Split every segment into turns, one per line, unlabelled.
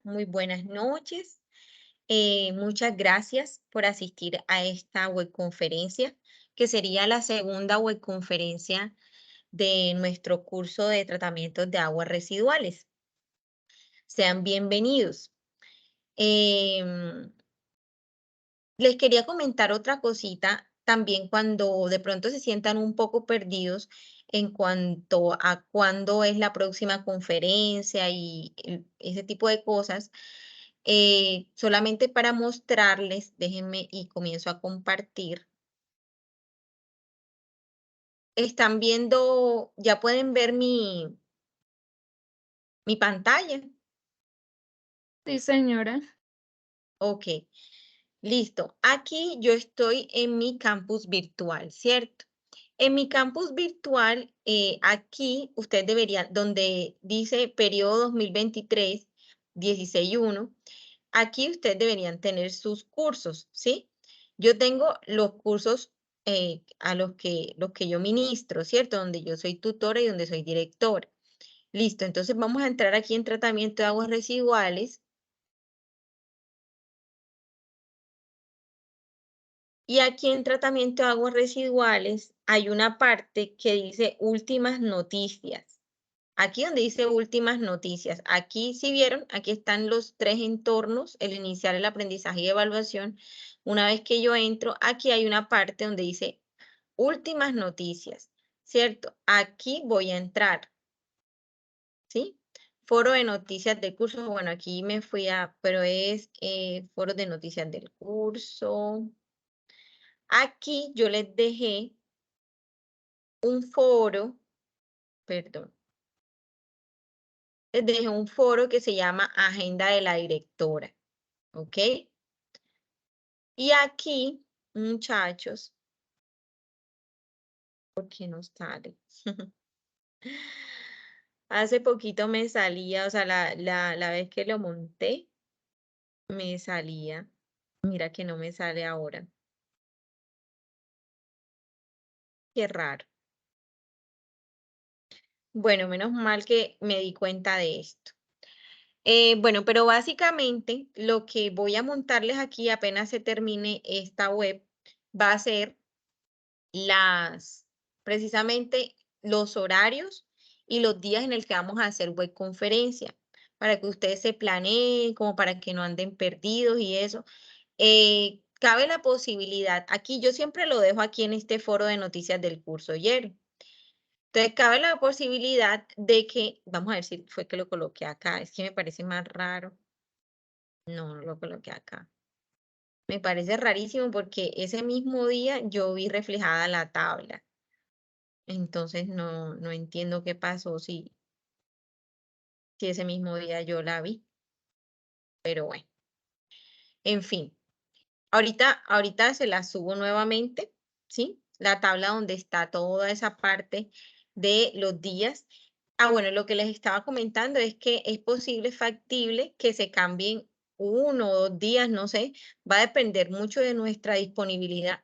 muy buenas noches. Muchas gracias por asistir a esta webconferencia, que sería la segunda webconferencia de nuestro curso de tratamientos de aguas residuales. Sean bienvenidos. Em, Les quería comentar otra cosita también cuando de pronto se sientan un poco perdidos en cuanto a cuándo es la próxima conferencia y ese tipo de cosas. Solamente para mostrarles, déjenme y comienzo a compartir. Están viendo, ya pueden ver mi pantalla.
Sí, señora.
Ok, listo. Aquí yo estoy en mi campus virtual, ¿cierto? En mi campus virtual, aquí ustedes deberían, donde dice periodo 2023, 16.1, aquí ustedes deberían tener sus cursos, ¿sí? Yo tengo los cursos a los que yo ministro, ¿cierto? Donde yo soy tutora y donde soy directora. Listo, entonces vamos a entrar aquí en tratamiento de aguas residuales. Y aquí en tratamiento de aguas residuales hay una parte que dice últimas noticias. Aquí donde dice últimas noticias, aquí si vieron, aquí están los tres entornos, el inicial, el aprendizaje y evaluación. Una vez que yo entro, aquí hay una parte donde dice últimas noticias, ¿cierto? Aquí voy a entrar, ¿sí? Foro de noticias del curso, bueno, aquí me fui pero es foro de noticias del curso. Aquí yo les dejé un foro, perdón, les dejé un foro que se llama Agenda de la Directora, ¿ok? Y aquí, muchachos, ¿por qué no sale? Hace poquito me salía, o sea, la vez que lo monté, me salía. Mira que no me sale ahora. Qué raro. Bueno, menos mal que me di cuenta de esto. Bueno, pero básicamente lo que voy a montarles aquí apenas se termine esta web va a ser precisamente los horarios y los días en el que vamos a hacer webconferencia, para que ustedes se planeen, como para que no anden perdidos y eso. Cabe la posibilidad, aquí yo siempre lo dejo aquí en este foro de noticias del curso ayer. Entonces, cabe la posibilidad de que, vamos a ver si fue que lo coloqué acá, es que me parece más raro. No, no lo coloqué acá. Me parece rarísimo porque ese mismo día yo vi reflejada la tabla. Entonces no entiendo qué pasó si ese mismo día yo la vi, pero bueno, en fin. Ahorita se la subo nuevamente, ¿sí? La tabla donde está toda esa parte de los días. Ah, bueno, lo que les estaba comentando es que es posible, factible, que se cambien 1 o 2 días, no sé, va a depender mucho de nuestra disponibilidad.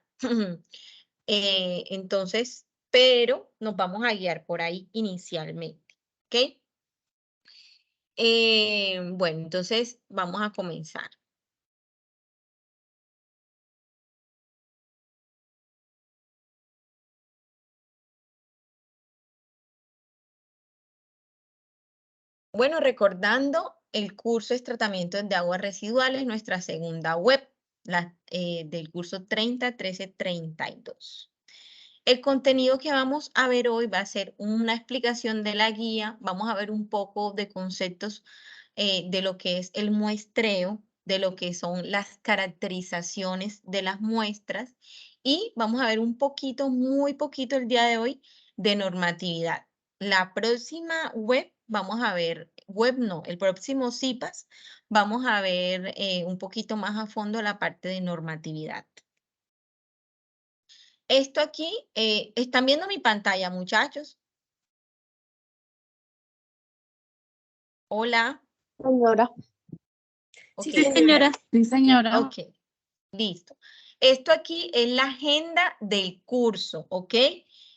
Entonces, pero nos vamos a guiar por ahí inicialmente, ¿ok? Bueno, entonces vamos a comenzar. Bueno, recordando, el curso es Tratamientos de Aguas Residuales, nuestra segunda web, del curso 30-13-32. El contenido que vamos a ver hoy va a ser una explicación de la guía, vamos a ver un poco de conceptos de lo que es el muestreo, de lo que son las caracterizaciones de las muestras y vamos a ver un poquito, muy poquito el día de hoy de normatividad. La próxima web, vamos a ver, web no, el próximo CIPAS, vamos a ver un poquito más a fondo la parte de normatividad. Esto aquí, ¿están viendo mi pantalla, muchachos? Hola,
Señora,
Sí,
ok,
señora. Sí, señora.
ok, listo. Esto aquí es la agenda del curso, ¿ok?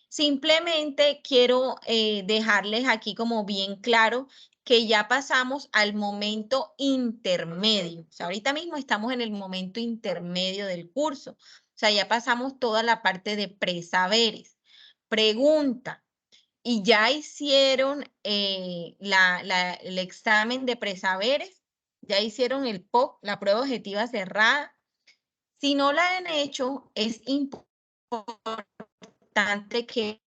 Simplemente quiero dejarles aquí como bien claro que ya pasamos al momento intermedio. O sea, ahorita mismo estamos en el momento intermedio del curso. O sea, ya pasamos toda la parte de presaberes. Pregunta, ¿y ya hicieron el examen de presaberes? ¿Ya hicieron el POC, la prueba objetiva cerrada? Si no la han hecho, es importante que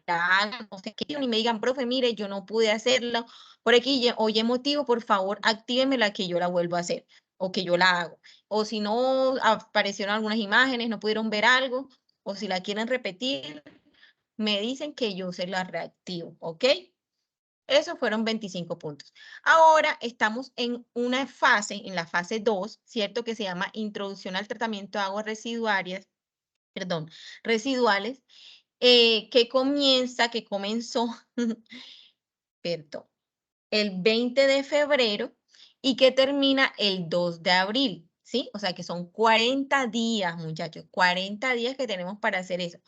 la hagan, no sé qué, y me digan, profe, mire, yo no pude hacerlo, por aquí, oye, motivo, por favor, actívemela que yo la vuelvo a hacer, o que yo la hago. O si no aparecieron algunas imágenes, no pudieron ver algo, o si la quieren repetir, me dicen que yo se la reactivo, ¿ok? Esos fueron 25 puntos. Ahora estamos en una fase, en la fase 2, ¿cierto? Que se llama Introducción al Tratamiento de Aguas Residuales, perdón, residuales, que comenzó, perdón, el 20 de febrero y que termina el 2 de abril, ¿sí? O sea que son 40 días, muchachos, 40 días que tenemos para hacer eso.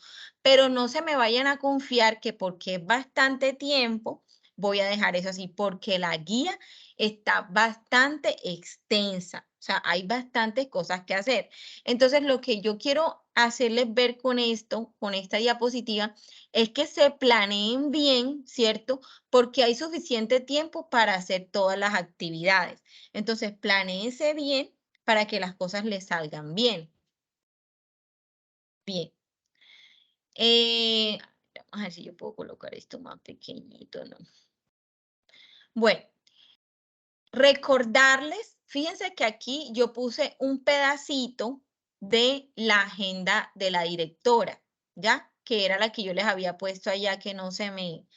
Pero no se me vayan a confiar que porque es bastante tiempo, voy a dejar eso así, porque la guía está bastante extensa. O sea, hay bastantes cosas que hacer. Entonces, lo que yo quiero hacerles ver con esto, con esta diapositiva, es que se planeen bien, ¿cierto? Porque hay suficiente tiempo para hacer todas las actividades. Entonces, planéense bien para que las cosas les salgan bien. Bien. Vamos a ver si yo puedo colocar esto más pequeñito, ¿no? Bueno, recordarles, fíjense que aquí yo puse un pedacito de la agenda de la directora, ¿ya? Que era la que yo les había puesto allá que no se me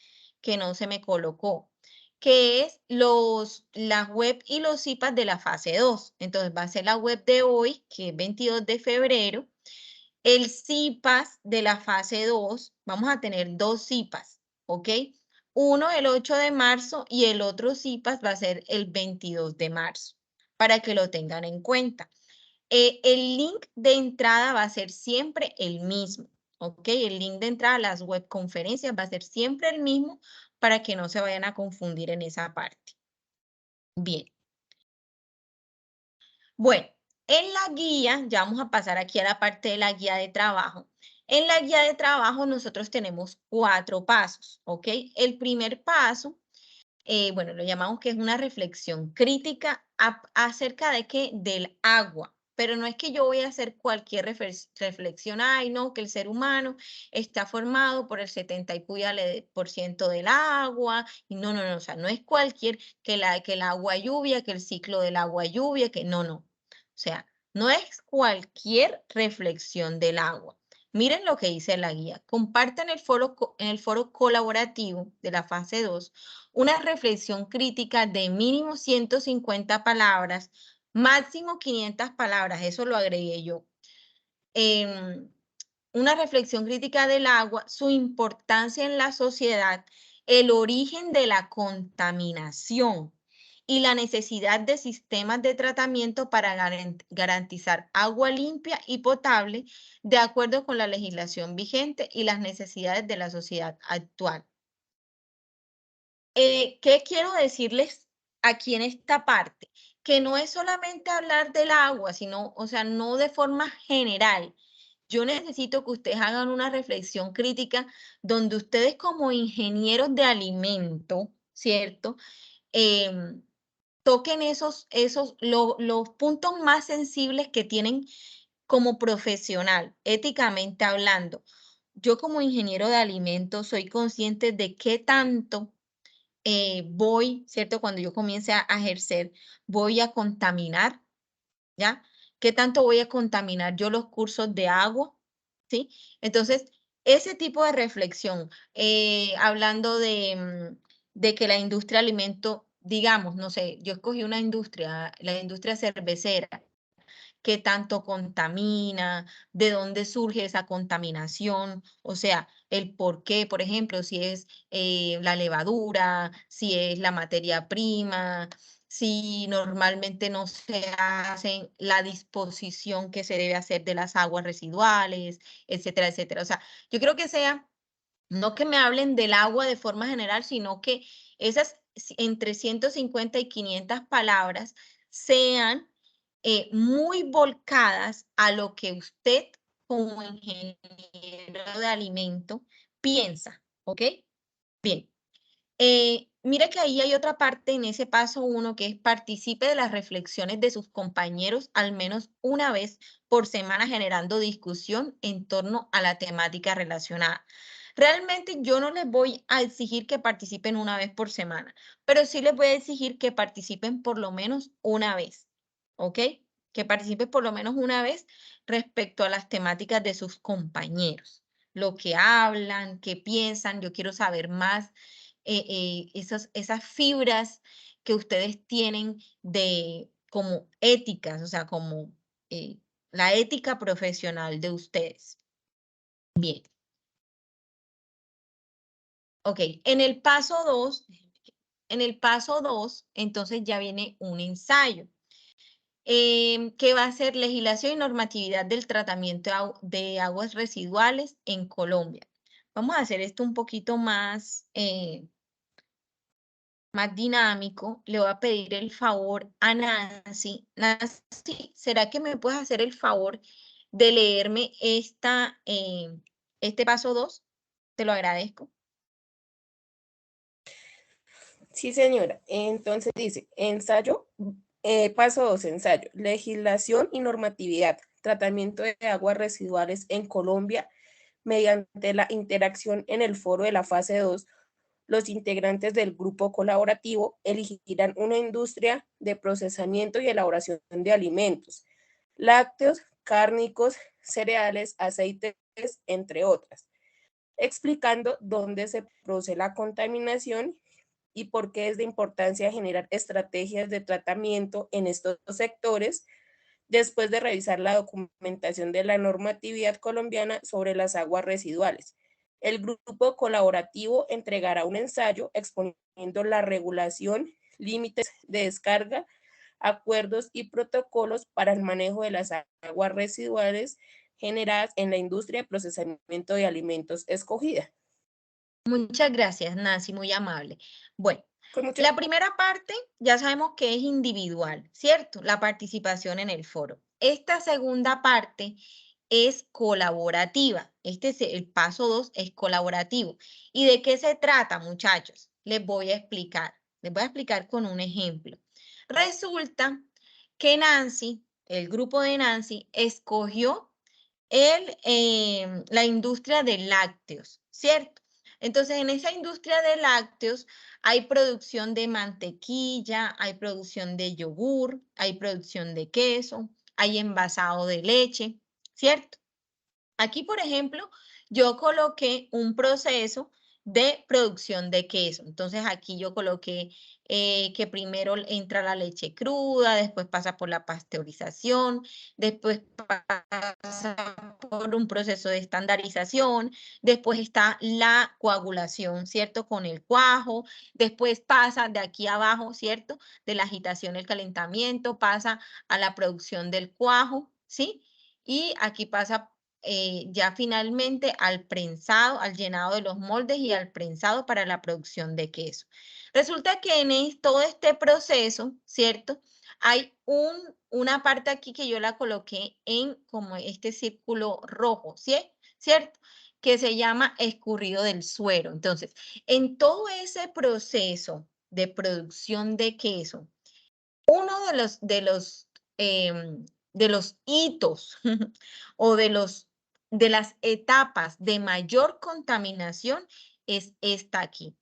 colocó, que es las web y los IPAs de la fase 2. Entonces va a ser la web de hoy, que es 22 de febrero, el CIPAS de la fase 2, vamos a tener dos CIPAS, ¿ok? Uno el 8 de marzo y el otro CIPAS va a ser el 22 de marzo, para que lo tengan en cuenta. El link de entrada va a ser siempre el mismo, ¿ok? El link de entrada a las webconferencias va a ser siempre el mismo para que no se vayan a confundir en esa parte. Bien. Bueno, en la guía, ya vamos a pasar aquí a la parte de la guía de trabajo. En la guía de trabajo nosotros tenemos 4 pasos, ¿ok? El primer paso, bueno, lo llamamos que es una reflexión crítica acerca de qué, del agua. Pero no es que yo voy a hacer cualquier reflexión, ay, no, que el ser humano está formado por el 70% del agua, y no, no, no, o sea, no es cualquier, que el agua lluvia, que el ciclo del agua lluvia, que no, no. O sea, no es cualquier reflexión del agua. Miren lo que dice la guía. Compartan en el foro colaborativo de la fase 2 una reflexión crítica de mínimo 150 palabras, máximo 500 palabras, eso lo agregué yo. Una reflexión crítica del agua, su importancia en la sociedad, el origen de la contaminación y la necesidad de sistemas de tratamiento para garantizar agua limpia y potable de acuerdo con la legislación vigente y las necesidades de la sociedad actual. ¿Qué quiero decirles aquí en esta parte? Que no es solamente hablar del agua, sino, o sea, no de forma general. Yo necesito que ustedes hagan una reflexión crítica donde ustedes como ingenieros de alimento, ¿cierto? Toquen los puntos más sensibles que tienen como profesional, éticamente hablando. Yo como ingeniero de alimentos soy consciente de qué tanto voy, ¿cierto? Cuando yo comience a ejercer, voy a contaminar, ¿ya? ¿Qué tanto voy a contaminar yo los cursos de agua? ¿Sí? Entonces, ese tipo de reflexión, hablando de que la industria de alimento, digamos, no sé, yo escogí una industria, la industria cervecera, qué tanto contamina, de dónde surge esa contaminación, o sea, el por qué, por ejemplo, si es la levadura, si es la materia prima, si normalmente no se hace la disposición que se debe hacer de las aguas residuales, etcétera, etcétera. O sea, yo creo que sea, no que me hablen del agua de forma general, sino que esas entre 150 y 500 palabras sean muy volcadas a lo que usted como ingeniero de alimento piensa, ¿ok? Bien. Mira que ahí hay otra parte en ese paso 1 que es participe de las reflexiones de sus compañeros al menos una vez por semana generando discusión en torno a la temática relacionada. Realmente yo no les voy a exigir que participen una vez por semana, pero sí les voy a exigir que participen por lo menos una vez, ¿ok? Que participen por lo menos una vez respecto a las temáticas de sus compañeros, lo que hablan, qué piensan, yo quiero saber más esas fibras que ustedes tienen de como éticas, o sea, como eh, la ética profesional de ustedes. Bien. Ok, en el paso 2, entonces ya viene un ensayo, que va a ser legislación y normatividad del tratamiento de aguas residuales en Colombia. Vamos a hacer esto un poquito más dinámico. Le voy a pedir el favor a Nancy. Nancy, ¿será que me puedes hacer el favor de leerme este paso 2? Te lo agradezco.
Sí, señora. Entonces dice, ensayo, paso 2, ensayo, legislación y normatividad, tratamiento de aguas residuales en Colombia mediante la interacción en el foro de la fase 2. Los integrantes del grupo colaborativo elegirán una industria de procesamiento y elaboración de alimentos, lácteos, cárnicos, cereales, aceites, entre otras, explicando dónde se produce la contaminación y por qué es de importancia generar estrategias de tratamiento en estos sectores después de revisar la documentación de la normatividad colombiana sobre las aguas residuales. El grupo colaborativo entregará un ensayo exponiendo la regulación, límites de descarga, acuerdos y protocolos para el manejo de las aguas residuales generadas en la industria de procesamiento de alimentos escogida.
Muchas gracias, Nancy, muy amable. Bueno,
Con mucho
la primera parte ya sabemos que es individual, ¿cierto? La participación en el foro. Esta segunda parte es colaborativa. El paso 2 es colaborativo. ¿Y de qué se trata, muchachos? Les voy a explicar. Les voy a explicar con un ejemplo. Resulta que Nancy, el grupo de Nancy, escogió la industria de lácteos, ¿cierto? Entonces, en esa industria de lácteos hay producción de mantequilla, hay producción de yogur, hay producción de queso, hay envasado de leche, ¿cierto? Aquí, por ejemplo, yo coloqué un proceso de producción de queso. Entonces, aquí yo coloqué que primero entra la leche cruda, después pasa por la pasteurización, después pasa por un proceso de estandarización, después está la coagulación, ¿cierto? Con el cuajo, después pasa de aquí abajo, ¿cierto? De la agitación, el calentamiento, pasa a la producción del cuajo, ¿sí? Y aquí pasa ya finalmente al prensado, al llenado de los moldes y al prensado para la producción de queso. Resulta que en todo este proceso, ¿cierto? Hay una parte aquí que yo la coloqué en como este círculo rojo, ¿sí? ¿Cierto? Que se llama escurrido del suero. Entonces, en todo ese proceso de producción de queso, uno de los hitos o de las etapas de mayor contaminación es esta aquí.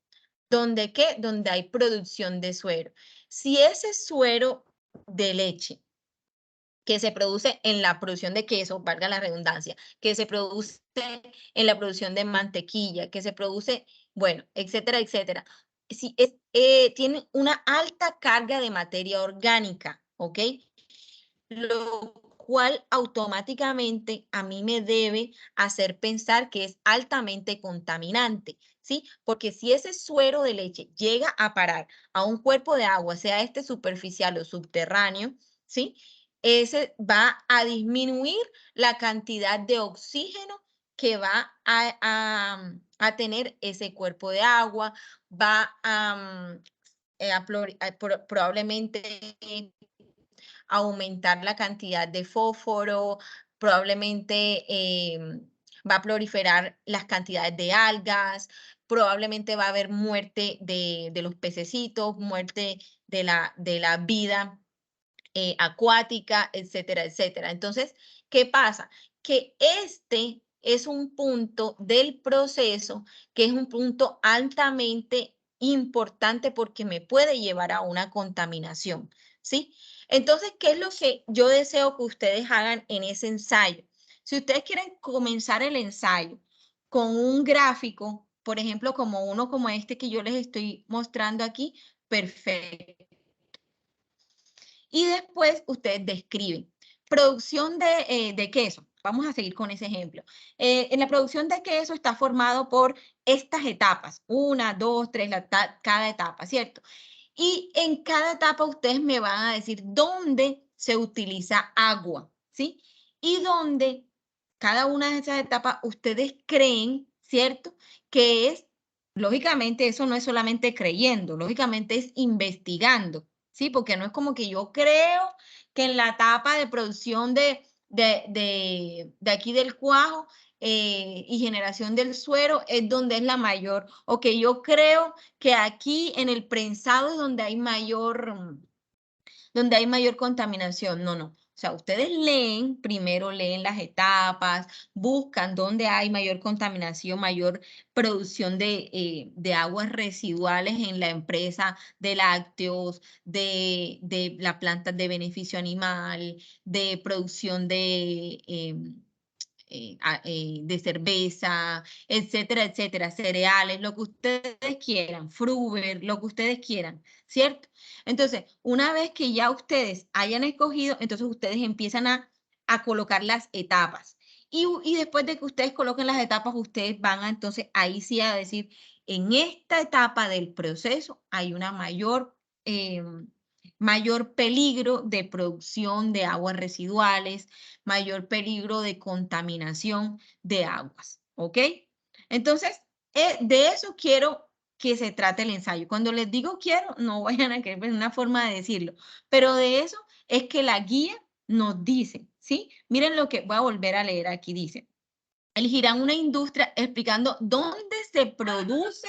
¿Donde qué? Donde hay producción de suero. Si ese suero de leche que se produce en la producción de queso, valga la redundancia, que se produce en la producción de mantequilla, que se produce, bueno, etcétera, etcétera. Si tiene una alta carga de materia orgánica, ¿ok? Lo cual automáticamente a mí me debe hacer pensar que es altamente contaminante, ¿sí? Porque si ese suero de leche llega a parar a un cuerpo de agua, sea este superficial o subterráneo, ¿sí? Ese va a disminuir la cantidad de oxígeno que va a tener ese cuerpo de agua, va probablemente aumentar la cantidad de fósforo, probablemente va a proliferar las cantidades de algas, probablemente va a haber muerte de los pececitos, muerte de la vida acuática, etcétera, etcétera. Entonces, ¿qué pasa? Que este es un punto del proceso que es un punto altamente importante porque me puede llevar a una contaminación, ¿sí? Entonces, ¿qué es lo que yo deseo que ustedes hagan en ese ensayo? Si ustedes quieren comenzar el ensayo con un gráfico, por ejemplo, como uno como este que yo les estoy mostrando aquí, perfecto. Y después ustedes describen. Producción de queso. Vamos a seguir con ese ejemplo. En la producción de queso está formado por estas etapas. 1, 2, 3, cada etapa, ¿cierto? Y en cada etapa ustedes me van a decir dónde se utiliza agua, ¿sí? Y dónde cada una de esas etapas ustedes creen, ¿cierto? Que es, lógicamente, eso no es solamente creyendo, lógicamente es investigando. ¿Sí? Porque no es como que yo creo que en la etapa de producción de aquí del cuajo y generación del suero es donde es la mayor, o que yo creo que aquí en el prensado es donde hay mayor contaminación. No, no. O sea, ustedes leen, primero leen las etapas, buscan dónde hay mayor contaminación, mayor producción de aguas residuales en la empresa de lácteos, de la planta de beneficio animal, de producción de cerveza, etcétera, etcétera, cereales, lo que ustedes quieran, Fruver, lo que ustedes quieran, ¿cierto? Entonces, una vez que ya ustedes hayan escogido, entonces ustedes empiezan a colocar las etapas. Y después de que ustedes coloquen las etapas, ustedes van a entonces ahí sí a decir, en esta etapa del proceso hay una mayor peligro de producción de aguas residuales, mayor peligro de contaminación de aguas, ¿ok? Entonces, de eso quiero que se trate el ensayo. Cuando les digo quiero, no vayan a creer, es una forma de decirlo, pero de eso es que la guía nos dice, ¿sí? Miren lo que voy a volver a leer aquí, dice. Elegirán una industria explicando dónde se produce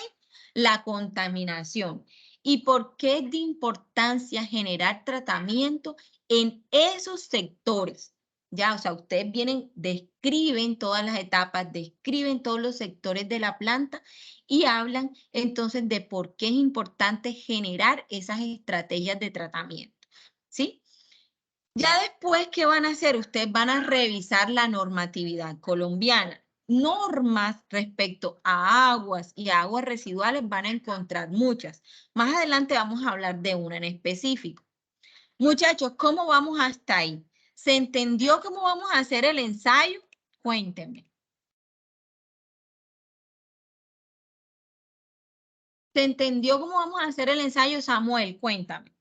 la contaminación y por qué es de importancia generar tratamiento en esos sectores. Ya, o sea, ustedes vienen, describen todas las etapas, describen todos los sectores de la planta y hablan entonces de por qué es importante generar esas estrategias de tratamiento. ¿Sí? Ya después, ¿qué van a hacer? Ustedes van a revisar la normatividad colombiana. Normas respecto a aguas y a aguas residuales van a encontrar muchas. Más adelante vamos a hablar de una en específico. Muchachos, ¿cómo vamos hasta ahí? ¿Se entendió cómo vamos a hacer el ensayo? Cuéntenme. ¿Se entendió cómo vamos a hacer el ensayo, Samuel? Cuéntame.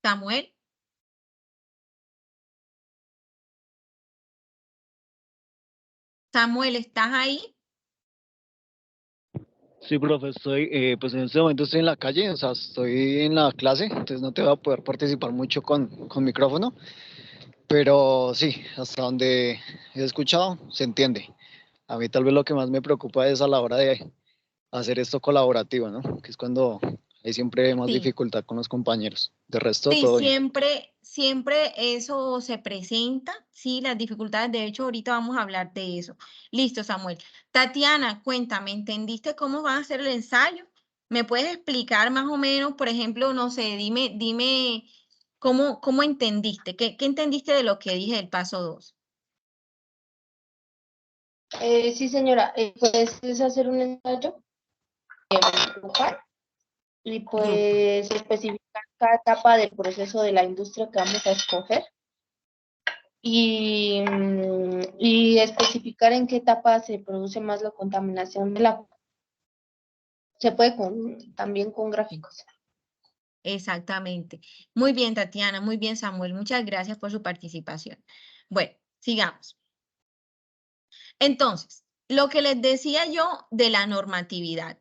Samuel. Samuel, ¿estás ahí?
Sí, profe, pues en este momento estoy en la calle, o sea, estoy en la clase, entonces no te voy a poder participar mucho con micrófono, pero sí, hasta donde he escuchado, se entiende. A mí tal vez lo que más me preocupa es a la hora de hacer esto colaborativo, ¿no? Que es cuando hay siempre más
Sí.
dificultad con los compañeros. De resto,
Sí,
todo bien.
siempre eso se presenta, sí, las dificultades. De hecho, ahorita vamos a hablar de eso. Listo, Samuel. Tatiana, cuéntame, ¿entendiste cómo va a ser el ensayo? ¿Me puedes explicar más o menos, por ejemplo, no sé, dime cómo entendiste? ¿Qué entendiste de lo que dije del paso 2?
Sí, señora. Pues es hacer un ensayo local y pues especificar cada etapa del proceso de la industria que vamos a escoger y especificar en qué etapa se produce más la contaminación del agua. Se puede también con gráficos.
Exactamente. Muy bien, Tatiana, muy bien, Samuel. Muchas gracias por su participación. Bueno, sigamos. Entonces, lo que les decía yo de la normatividad.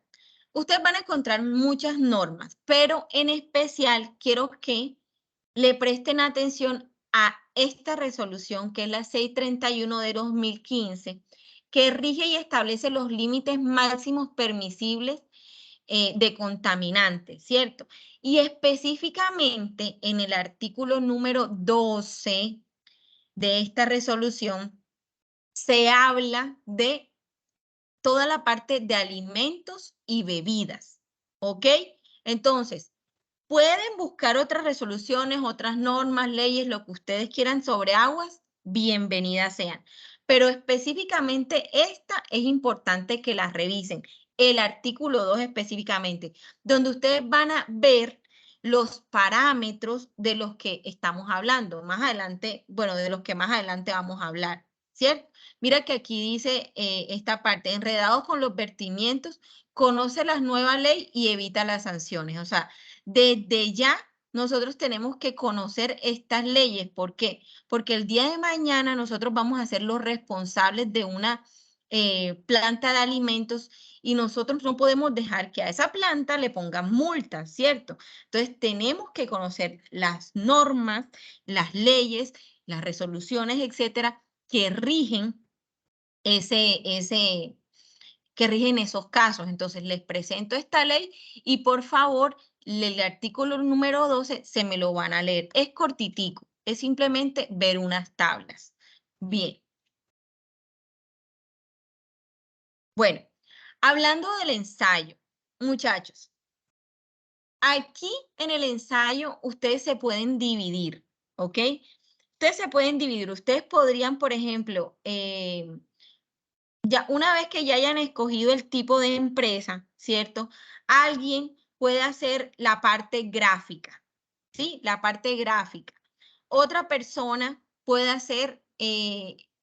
Ustedes van a encontrar muchas normas, pero en especial quiero que le presten atención a esta resolución, que es la 631 de 2015, que rige y establece los límites máximos permisibles de contaminantes, ¿cierto? Y específicamente en el artículo número 12 de esta resolución se habla de toda la parte de alimentos y bebidas, ¿ok? Entonces, pueden buscar otras resoluciones, otras normas, leyes, lo que ustedes quieran sobre aguas, bienvenidas sean. Pero específicamente esta es importante que la revisen. El artículo 2 específicamente, donde ustedes van a ver los parámetros de los que estamos hablando. Más adelante, bueno, de los que más adelante vamos a hablar, ¿cierto? Mira que aquí dice esta parte, enredados con los vertimientos, conoce la nueva ley y evita las sanciones. O sea, desde ya nosotros tenemos que conocer estas leyes. ¿Por qué? Porque el día de mañana nosotros vamos a ser los responsables de una planta de alimentos y nosotros no podemos dejar que a esa planta le pongan multas, ¿cierto? Entonces tenemos que conocer las normas, las leyes, las resoluciones, etcétera, que rigen que rigen esos casos. Entonces, les presento esta ley y por favor, el artículo número 12 se me lo van a leer. Es cortitico, es simplemente ver unas tablas. Bien. Bueno, hablando del ensayo, muchachos, aquí en el ensayo ustedes se pueden dividir, ¿ok? Ustedes se pueden dividir. Ustedes podrían, por ejemplo, ya una vez que ya hayan escogido el tipo de empresa, ¿cierto? Alguien puede hacer la parte gráfica, ¿sí? La parte gráfica. Otra persona puede hacer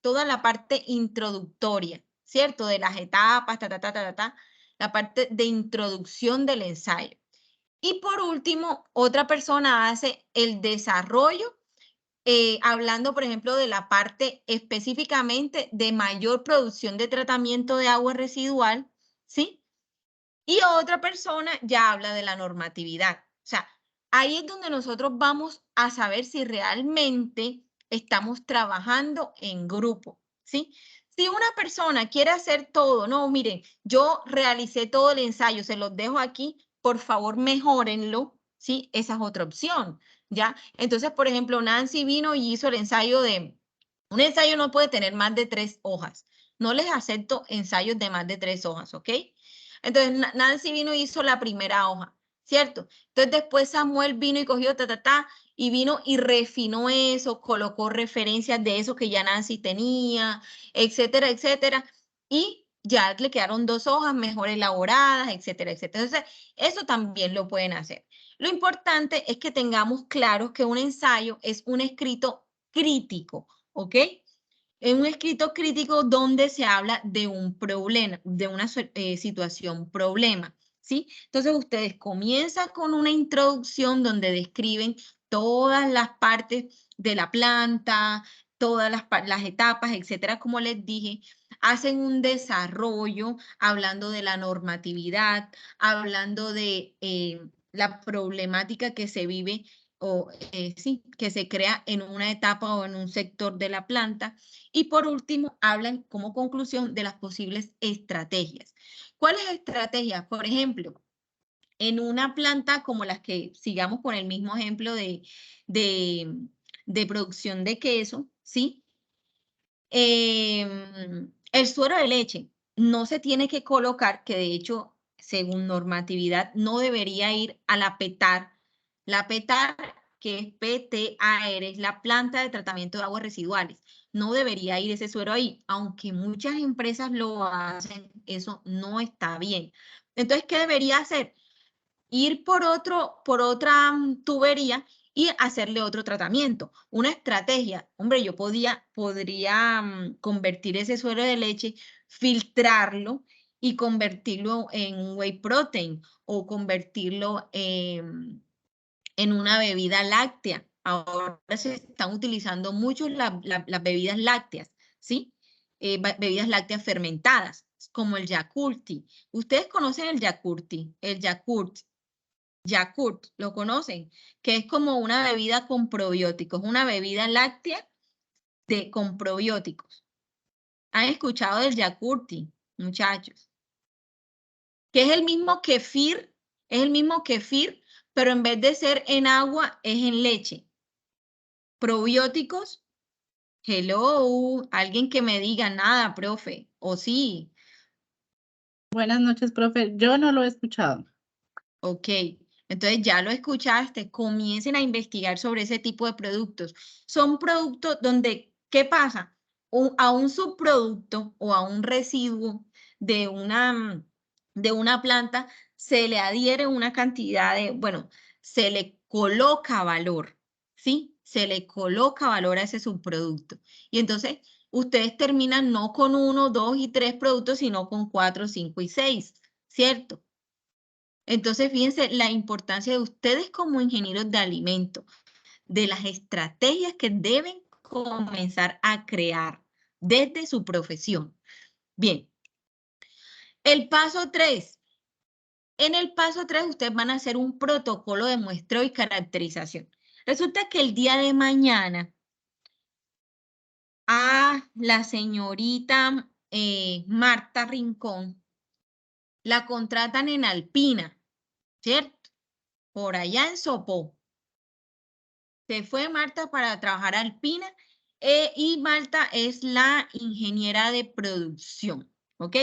toda la parte introductoria, ¿cierto? De las etapas, la parte de introducción del ensayo. Y por último, otra persona hace el desarrollo hablando, por ejemplo, de la parte específicamente de mayor producción de tratamiento de agua residual, ¿sí? Y otra persona ya habla de la normatividad. O sea, ahí es donde nosotros vamos a saber si realmente estamos trabajando en grupo, ¿sí? Si una persona quiere hacer todo, no, miren, yo realicé todo el ensayo, se los dejo aquí, por favor, mejórenlo, ¿sí? Esa es otra opción, ¿ya? Entonces, por ejemplo, Nancy vino y hizo el ensayo un ensayo no puede tener más de 3 hojas. No les acepto ensayos de más de 3 hojas, ¿ok? Entonces, Nancy vino y hizo la primera hoja, ¿cierto? Entonces, después Samuel vino y cogió y vino y refinó eso, colocó referencias de eso que ya Nancy tenía, etcétera, etcétera. Y ya le quedaron 2 hojas mejor elaboradas, etcétera, etcétera. Entonces, eso también lo pueden hacer. Lo importante es que tengamos claro que un ensayo es un escrito crítico, ¿ok? En un escrito crítico donde se habla de un problema, de una situación problema, ¿sí? Entonces ustedes comienzan con una introducción donde describen todas las partes de la planta, todas las etapas, etcétera, como les dije, hacen un desarrollo hablando de la normatividad, hablando de la problemática que se vive o sí, que se crea en una etapa o en un sector de la planta. Y por último, hablan como conclusión de las posibles estrategias. ¿Cuáles estrategias? Por ejemplo, en una planta como las que sigamos con el mismo ejemplo de, de producción de queso, ¿sí? El suero de leche no se tiene que colocar, que de hecho, según normatividad, no debería ir a la PETAR. La PETAR, que es PTAR, es la planta de tratamiento de aguas residuales. No debería ir ese suero ahí, aunque muchas empresas lo hacen, eso no está bien. Entonces, ¿qué debería hacer? Ir por otra tubería y hacerle otro tratamiento. Una estrategia, hombre, yo podría convertir ese suero de leche, filtrarlo y convertirlo en un whey protein o convertirlo en una bebida láctea. Ahora se están utilizando mucho las bebidas lácteas, ¿sí? bebidas lácteas fermentadas, como el Yakulti. ¿Ustedes conocen el Yakulti? El Yakult, ¿lo conocen? Que es como una bebida con probióticos, una bebida láctea con probióticos. ¿Han escuchado del Yakulti, muchachos? Que es el mismo kefir, pero en vez de ser en agua, es en leche. Probióticos, hello, alguien que me diga nada, profe, o sí.
Buenas noches, profe. Yo no lo he escuchado.
Ok, entonces ya lo escuchaste, comiencen a investigar sobre ese tipo de productos. Son productos donde, ¿qué pasa? A un subproducto o a un residuo de una planta se le adhiere una cantidad de, bueno, se le coloca valor, ¿sí? Se le coloca valor a ese subproducto. Y entonces ustedes terminan no con 1, 2 y 3 productos, sino con 4, 5 y 6, ¿cierto? Entonces, fíjense la importancia de ustedes como ingenieros de alimentos, de las estrategias que deben comenzar a crear desde su profesión. Bien, el paso 3. En el paso 3 ustedes van a hacer un protocolo de muestreo y caracterización. Resulta que el día de mañana a la señorita Marta Rincón la contratan en Alpina, ¿cierto? Por allá en Sopó. Se fue Marta para trabajar a Alpina y Marta es la ingeniera de producción, ¿ok?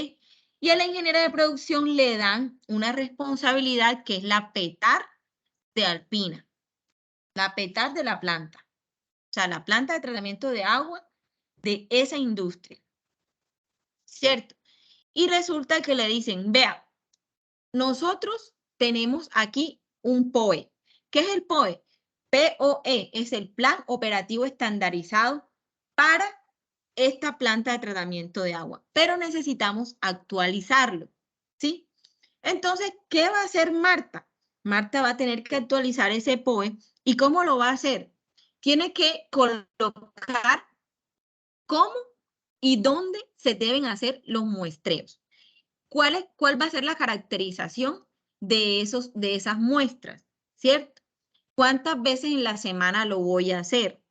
Y a la ingeniera de producción le dan una responsabilidad que es la PETAR de Alpina, la PETAR de la planta, o sea, la planta de tratamiento de agua de esa industria, ¿cierto? Y resulta que le dicen, vea, nosotros tenemos aquí un POE. ¿Qué es el POE? POE es el Plan Operativo Estandarizado para esta planta de tratamiento de agua, pero necesitamos actualizarlo, ¿sí? Entonces, ¿qué va a hacer Marta? Marta va a tener que actualizar ese POE. ¿Y cómo lo va a hacer? Tiene que colocar cómo y dónde se deben hacer los muestreos. ¿Cuál va a ser la caracterización de esas muestras? ¿Cierto? ¿Cuántas veces en la semana lo voy a hacer?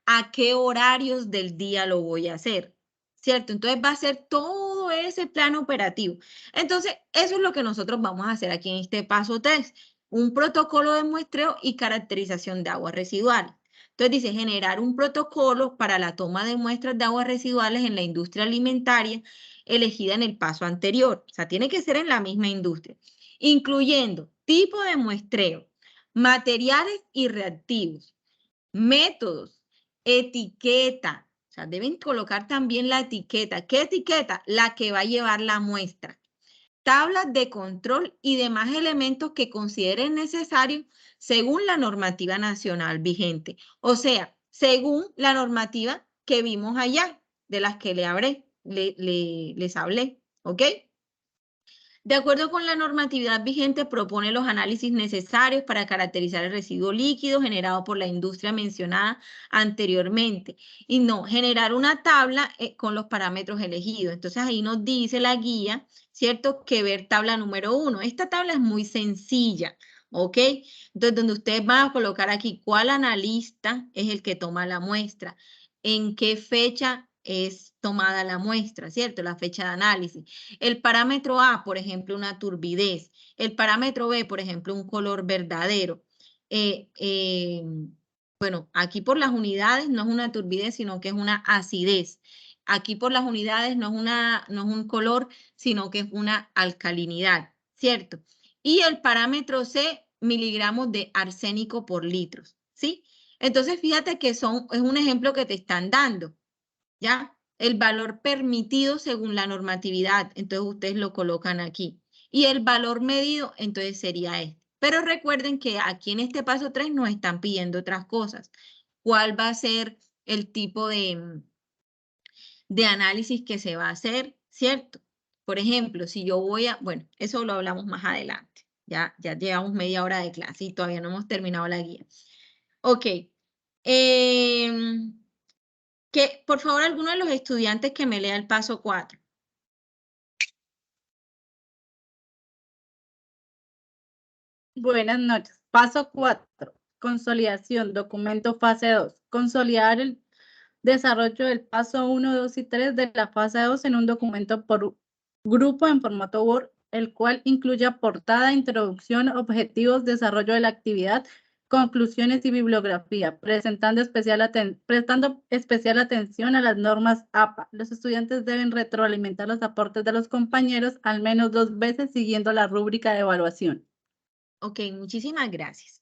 ¿A qué horarios del día lo voy a hacer? ¿Cierto? Entonces va a ser todo ese plan operativo. Entonces, eso es lo que nosotros vamos a hacer aquí en este paso 3. Un protocolo de muestreo y caracterización de aguas residuales. Entonces dice, generar un protocolo para la toma de muestras de aguas residuales en la industria alimentaria elegida en el paso anterior. O sea, tiene que ser en la misma industria, incluyendo tipo de muestreo, materiales y reactivos, métodos, etiqueta. O sea, deben colocar también la etiqueta. ¿Qué etiqueta? La que va a llevar la muestra. Tablas de control y demás elementos que consideren necesarios según la normativa nacional vigente. O sea, según la normativa que vimos allá, de las que les hablé, ¿ok? De acuerdo con la normatividad vigente, propone los análisis necesarios para caracterizar el residuo líquido generado por la industria mencionada anteriormente. Y no, generar una tabla con los parámetros elegidos. Entonces ahí nos dice la guía, ¿cierto? Que ver tabla número 1. Esta tabla es muy sencilla, ¿ok? Entonces donde ustedes van a colocar aquí cuál analista es el que toma la muestra, en qué fecha es tomada la muestra, ¿cierto? La fecha de análisis. El parámetro A, por ejemplo, una turbidez. El parámetro B, por ejemplo, un color verdadero. Bueno, aquí por las unidades no es una turbidez, sino que es una acidez. Aquí por las unidades no es un color, sino que es una alcalinidad, ¿cierto? Y el parámetro C, miligramos de arsénico por litros, ¿sí? Entonces, fíjate que es un ejemplo que te están dando, ¿ya? El valor permitido según la normatividad, entonces ustedes lo colocan aquí. Y el valor medido, entonces sería este. Pero recuerden que aquí en este paso 3 nos están pidiendo otras cosas. ¿Cuál va a ser el tipo de análisis que se va a hacer? ¿Cierto? Por ejemplo, si yo voy a, bueno, eso lo hablamos más adelante. Ya llevamos media hora de clase y todavía no hemos terminado la guía. Ok. Que, por favor, alguno de los estudiantes que me lea el paso 4.
Buenas noches. Paso 4. Consolidación. Documento fase 2. Consolidar el desarrollo del paso 1, 2 y 3 de la fase 2 en un documento por grupo en formato Word, el cual incluya portada, introducción, objetivos, desarrollo de la actividad, conclusiones y bibliografía, prestando especial atención a las normas APA. Los estudiantes deben retroalimentar los aportes de los compañeros al menos 2 veces siguiendo la rúbrica de evaluación.
Ok, muchísimas gracias.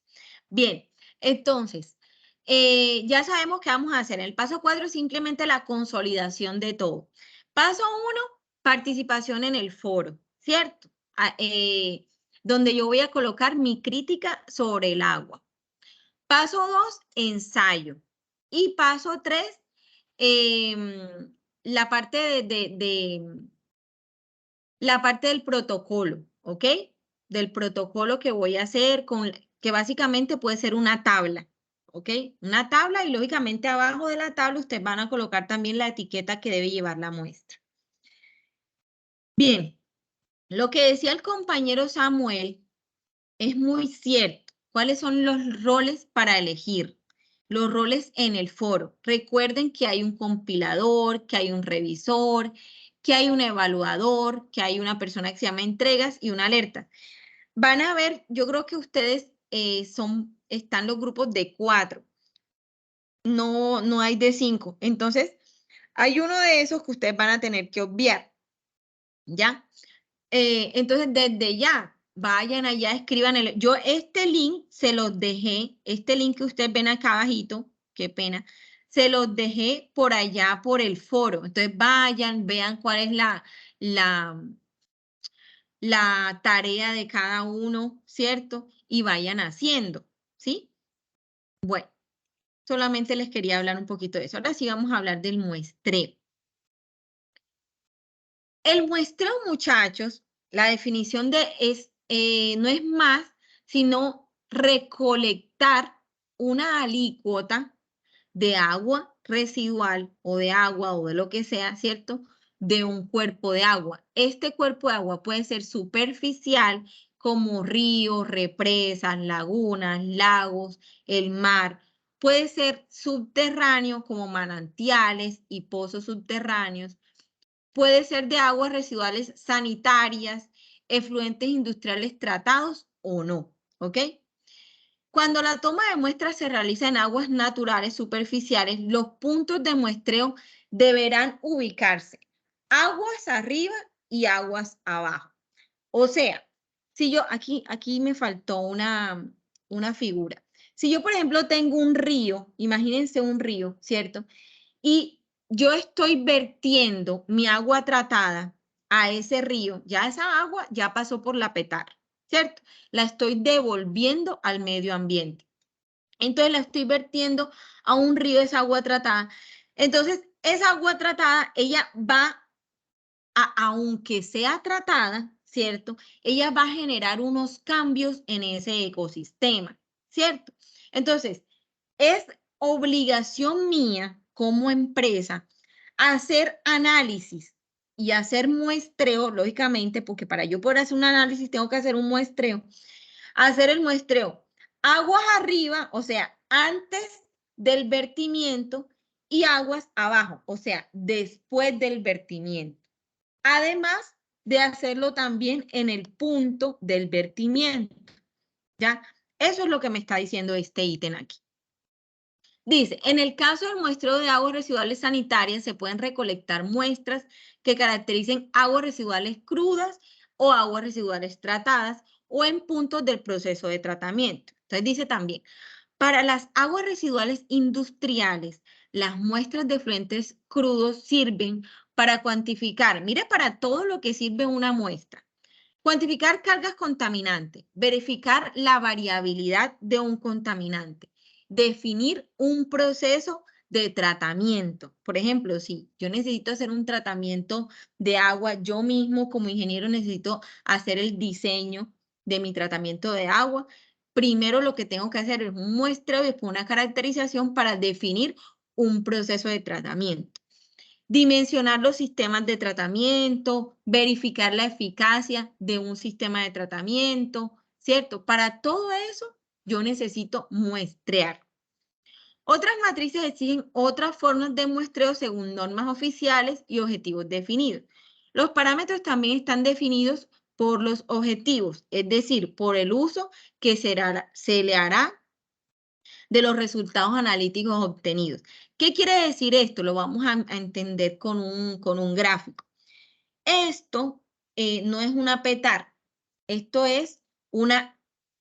Bien, entonces, ya sabemos qué vamos a hacer. El paso 4 es simplemente la consolidación de todo. Paso 1, participación en el foro, ¿cierto? Donde yo voy a colocar mi crítica sobre el agua. Paso 2, ensayo. Y paso 3, la parte la parte del protocolo, ¿ok? Del protocolo que voy a hacer, que básicamente puede ser una tabla, ¿ok? Una tabla y lógicamente abajo de la tabla ustedes van a colocar también la etiqueta que debe llevar la muestra. Bien, lo que decía el compañero Samuel es muy cierto. ¿Cuáles son los roles para elegir? Los roles en el foro. Recuerden que hay un compilador, que hay un revisor, que hay un evaluador, que hay una persona que se llama entregas y una alerta. Van a ver, yo creo que ustedes están los grupos de 4. No hay de 5. Entonces, hay uno de esos que ustedes van a tener que obviar. ¿Ya? Entonces, desde ya, vayan allá, escriban yo este link se los dejé, este link que ustedes ven acá abajito, qué pena, se los dejé por allá por el foro. Entonces, vayan, vean cuál es la tarea de cada uno, ¿cierto? Y vayan haciendo, ¿sí? Bueno, solamente les quería hablar un poquito de eso. Ahora sí vamos a hablar del muestreo. El muestreo, muchachos, la definición no es más sino recolectar una alícuota de agua residual o de agua o de lo que sea, ¿cierto? De un cuerpo de agua. Este cuerpo de agua puede ser superficial como ríos, represas, lagunas, lagos, el mar. Puede ser subterráneo como manantiales y pozos subterráneos. Puede ser de aguas residuales sanitarias, efluentes industriales tratados o no, ¿ok? Cuando la toma de muestras se realiza en aguas naturales superficiales, los puntos de muestreo deberán ubicarse aguas arriba y aguas abajo. O sea, si yo, aquí me faltó una figura. Si yo, por ejemplo, tengo un río, imagínense un río, ¿cierto? Y yo estoy vertiendo mi agua tratada a ese río, ya esa agua ya pasó por la petara, ¿cierto? La estoy devolviendo al medio ambiente. Entonces la estoy vertiendo a un río, esa agua tratada. Entonces, esa agua tratada, ella va aunque sea tratada, ¿cierto? Ella va a generar unos cambios en ese ecosistema, ¿cierto? Entonces, es obligación mía como empresa hacer análisis y hacer muestreo, lógicamente, porque para yo poder hacer un análisis tengo que hacer un muestreo. Hacer el muestreo aguas arriba, o sea, antes del vertimiento, y aguas abajo, o sea, después del vertimiento. Además de hacerlo también en el punto del vertimiento. ¿Ya? Eso es lo que me está diciendo este ítem aquí. Dice, en el caso del muestreo de aguas residuales sanitarias, se pueden recolectar muestras que caractericen aguas residuales crudas o aguas residuales tratadas o en puntos del proceso de tratamiento. Entonces dice también, para las aguas residuales industriales, las muestras de efluentes crudos sirven para cuantificar, mire para todo lo que sirve una muestra. Cuantificar cargas contaminantes, verificar la variabilidad de un contaminante, definir un proceso de tratamiento. Por ejemplo, si yo necesito hacer un tratamiento de agua, yo mismo como ingeniero necesito hacer el diseño de mi tratamiento de agua. Primero lo que tengo que hacer es un muestreo y después una caracterización para definir un proceso de tratamiento. Dimensionar los sistemas de tratamiento, verificar la eficacia de un sistema de tratamiento, ¿cierto? Para todo eso yo necesito muestrear. Otras matrices exigen otras formas de muestreo según normas oficiales y objetivos definidos. Los parámetros también están definidos por los objetivos, es decir, por el uso que se le hará de los resultados analíticos obtenidos. ¿Qué quiere decir esto? Lo vamos a entender con un gráfico. Esto no es una PETAR, esto es una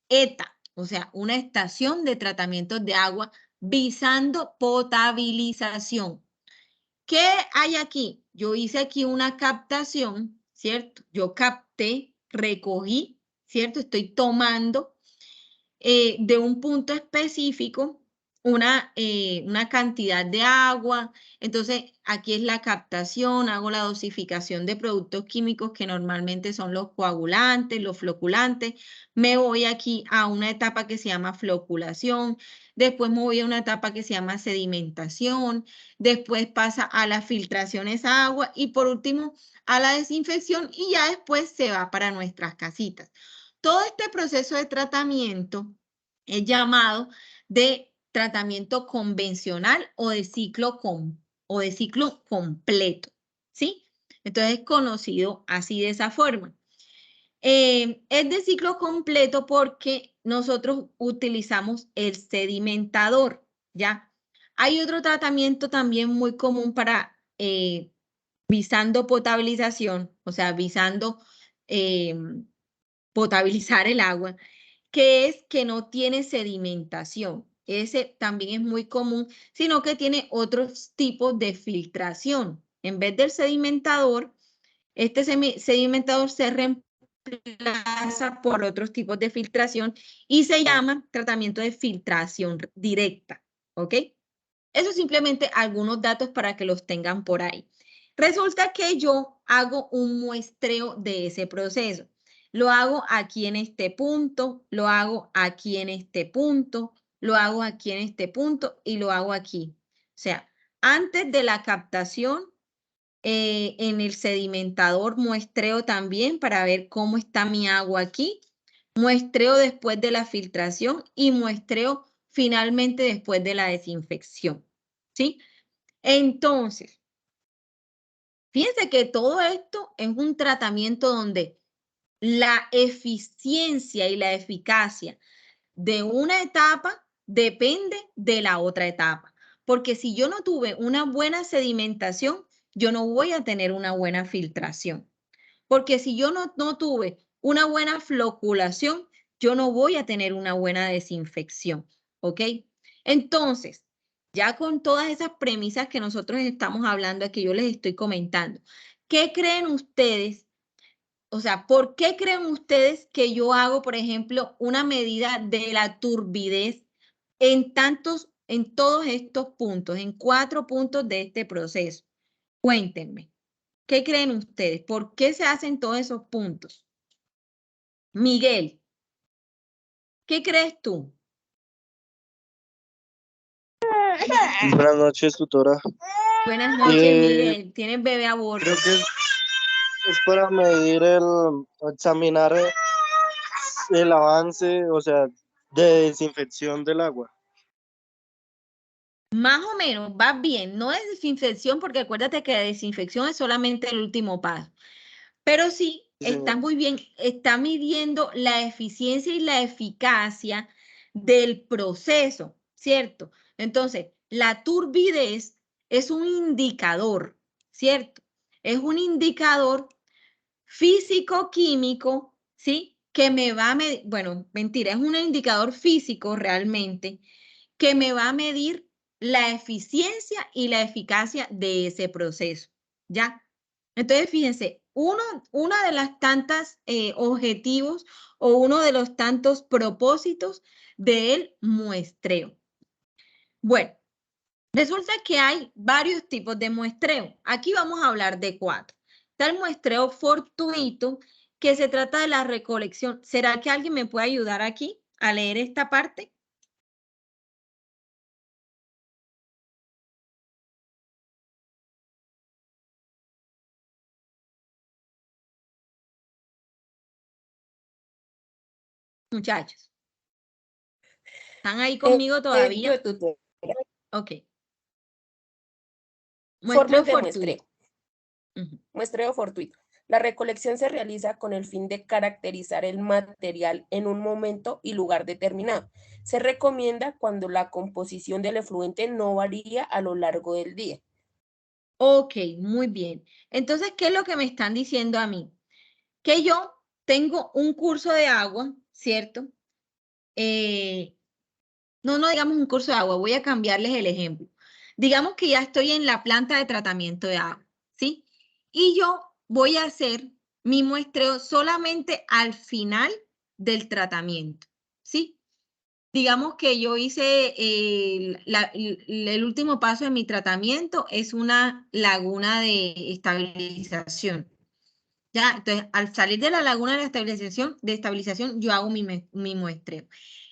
ETA, o sea, una estación de tratamiento de agua visando potabilización. ¿Qué hay aquí? Yo hice aquí una captación, ¿cierto? Yo capté, recogí, ¿cierto? Estoy tomando de un punto específico una cantidad de agua. Entonces, aquí es la captación, hago la dosificación de productos químicos que normalmente son los coagulantes, los floculantes. Me voy aquí a una etapa que se llama floculación. Después me voy a una etapa que se llama sedimentación. Después pasa a la filtración esa agua y por último a la desinfección y ya después se va para nuestras casitas. Todo este proceso de tratamiento es llamado de tratamiento convencional o de ciclo completo, ¿sí? Entonces es conocido así de esa forma. Es de ciclo completo porque nosotros utilizamos el sedimentador, ¿ya? Hay otro tratamiento también muy común para visando potabilización, o sea, visando potabilizar el agua, que es que no tiene sedimentación. Ese también es muy común, sino que tiene otros tipos de filtración. En vez del sedimentador, este sedimentador se reemplaza por otros tipos de filtración y se llama tratamiento de filtración directa, ¿ok? Eso simplemente algunos datos para que los tengan por ahí. Resulta que yo hago un muestreo de ese proceso. Lo hago aquí en este punto, lo hago aquí en este punto, lo hago aquí en este punto y lo hago aquí. O sea, antes de la captación, en el sedimentador muestreo también para ver cómo está mi agua aquí. Muestreo después de la filtración y muestreo finalmente después de la desinfección. ¿Sí? Entonces, fíjense que todo esto es un tratamiento donde la eficiencia y la eficacia de una etapa depende de la otra etapa. Porque si yo no tuve una buena sedimentación, yo no voy a tener una buena filtración. Porque si yo no tuve una buena floculación, yo no voy a tener una buena desinfección. ¿Ok? Entonces, ya con todas esas premisas que nosotros estamos hablando, que yo les estoy comentando, ¿qué creen ustedes? O sea, ¿por qué creen ustedes que yo hago, por ejemplo, una medida de la turbidez en todos estos puntos, en 4 puntos de este proceso? Cuéntenme, ¿qué creen ustedes? ¿Por qué se hacen todos esos puntos? Miguel, ¿qué crees tú?
Buenas noches, tutora.
Buenas noches, Miguel. ¿Tienes bebé a bordo?
Creo que es para medir examinar el avance, o sea, de desinfección del agua.
Más o menos, va bien. No es desinfección porque acuérdate que la desinfección es solamente el último paso. Pero sí,
Sí,
está
señora.
muy bien, está midiendo la eficiencia y la eficacia del proceso, ¿cierto? Entonces, la turbidez es un indicador, ¿cierto? Es un indicador físico-químico, ¿sí? Que me va a medir, bueno, mentira, es un indicador físico realmente que me va a medir la eficiencia y la eficacia de ese proceso, ¿ya? Entonces, fíjense, una de las tantas objetivos o uno de los tantos propósitos del muestreo. Bueno, resulta que hay varios tipos de muestreo. Aquí vamos a hablar de 4. Está el muestreo fortuito, que se trata de la recolección. ¿Será que alguien me puede ayudar aquí a leer esta parte? muchachos? ¿Están ahí conmigo todavía?
Yo, tutora.
Ok.
Formas de
fortuito.
muestreo.
Ujú.
Muestreo fortuito. La recolección se realiza con el fin de caracterizar el material en un momento y lugar determinado. Se recomienda cuando la composición del efluente no varía a lo largo del día.
Ok, muy bien. Entonces, ¿qué es lo que me están diciendo a mí? Que yo tengo un curso de agua, ¿cierto? No digamos un curso de agua, voy a cambiarles el ejemplo. Digamos que ya estoy en la planta de tratamiento de agua, ¿sí? Y yo voy a hacer mi muestreo solamente al final del tratamiento, ¿sí? Digamos que yo hice el último paso de mi tratamiento es una laguna de estabilización. Ya, entonces, al salir de la laguna de estabilización, yo hago mi muestreo.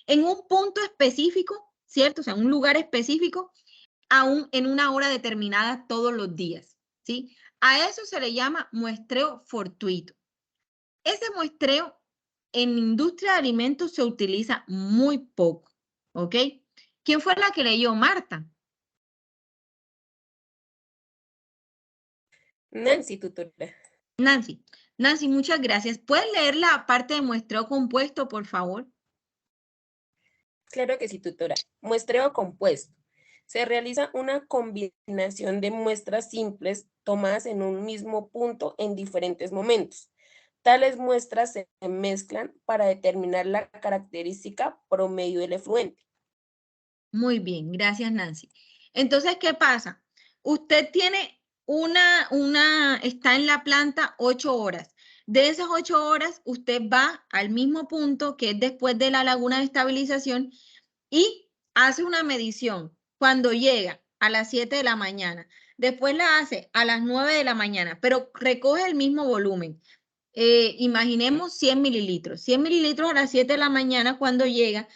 En un punto específico, ¿cierto? O sea, un lugar específico, aún en una hora determinada todos los días, ¿sí? A eso se le llama muestreo fortuito. Ese muestreo en industria de alimentos se utiliza muy poco, ¿ok? ¿Quién fue la que leyó? Marta.
Nancy, tutora.
Nancy. Nancy, muchas gracias. ¿Puedes leer la parte de muestreo compuesto, por favor?
Claro que sí, tutora. Muestreo compuesto. Se realiza una combinación de muestras simples tomadas en un mismo punto en diferentes momentos. Tales muestras se mezclan para determinar la característica promedio del efluente.
Muy bien, gracias Nancy. Entonces, ¿qué pasa? Usted tiene está en la planta 8 horas. De esas 8 horas, usted va al mismo punto que es después de la laguna de estabilización y hace una medición cuando llega a las 7 de la mañana. Después la hace a las 9 de la mañana, pero recoge el mismo volumen. Imaginemos 100 mililitros. 100 mililitros a las 7 de la mañana cuando llega